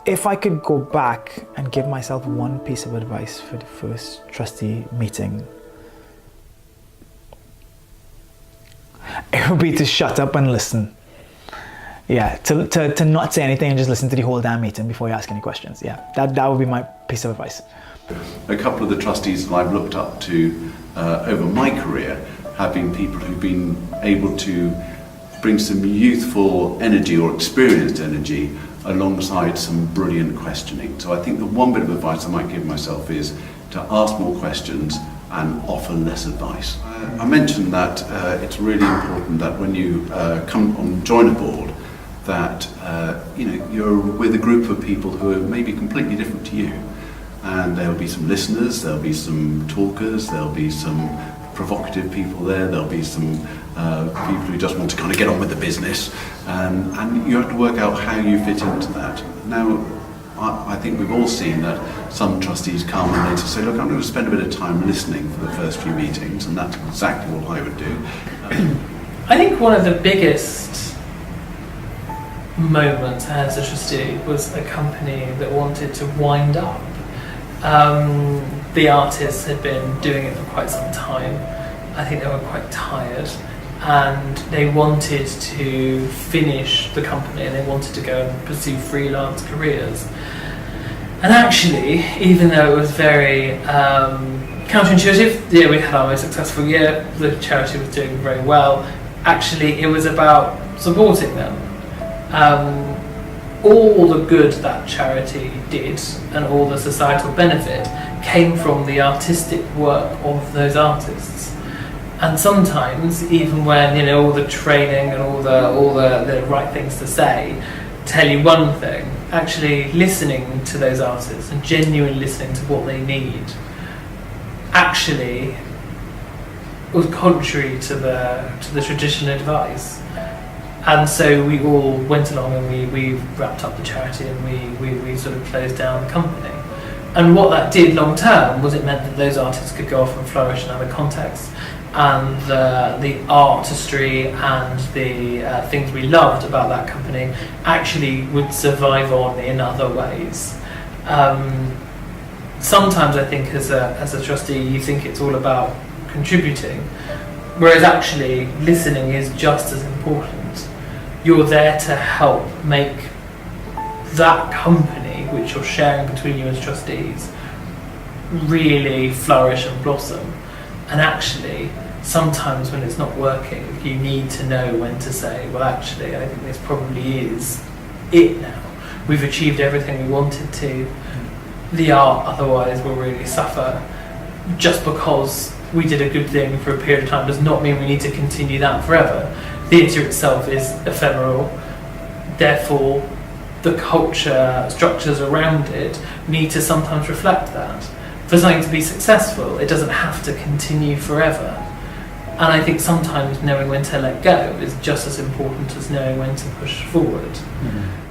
If I could go back and give myself one piece of advice for the first trustee meeting, it would be to shut up and listen. Yeah, to not say anything and just listen to the whole damn meeting before you ask any questions. Yeah, that would be my piece of advice. A couple of the trustees that I've looked up to over my career have been people who've been able to bring some youthful energy or experienced energy alongside some brilliant questioning. So I think the one bit of advice I might give myself is to ask more questions and offer less advice. I mentioned that it's really important that when you come on join a board, that you're with a group of people who are maybe completely different to you, and there'll be some listeners, there'll be some talkers, there'll be some provocative people there'll be some people who just want to kind of get on with the business, and you have to work out how you fit into that. Now, I think we've all seen that some trustees come and they just say, look, I'm going to spend a bit of time listening for the first few meetings, and that's exactly what I would do. I think one of the biggest moments as a trustee was a company that wanted to wind up. The artists had been doing it for quite some time. I think they were quite tired, and they wanted to finish the company and they wanted to go and pursue freelance careers. And actually, even though it was very counterintuitive, yeah, we had our most successful year, the charity was doing very well, actually it was about supporting them. All the good that charity did and all the societal benefit came from the artistic work of those artists. And sometimes, even when all the training and all the right things to say tell you one thing, actually listening to those artists and genuinely listening to what they need actually was contrary to the traditional advice. And so we all went along and we wrapped up the charity and we sort of closed down the company. And what that did long term was it meant that those artists could go off and flourish in other contexts, and the artistry and the things we loved about that company actually would survive on in other ways. Sometimes I think as a trustee you think it's all about contributing, whereas actually listening is just as important. You're there to help make that company, which you're sharing between you as trustees, really flourish and blossom. And actually, sometimes when it's not working, you need to know when to say, well actually, I think this probably is it now. We've achieved everything we wanted to. The art otherwise will really suffer. Just because we did a good thing for a period of time does not mean we need to continue that forever. Theatre itself is ephemeral, therefore the culture, structures around it need to sometimes reflect that. For something to be successful, it doesn't have to continue forever. And I think sometimes knowing when to let go is just as important as knowing when to push forward. Mm-hmm.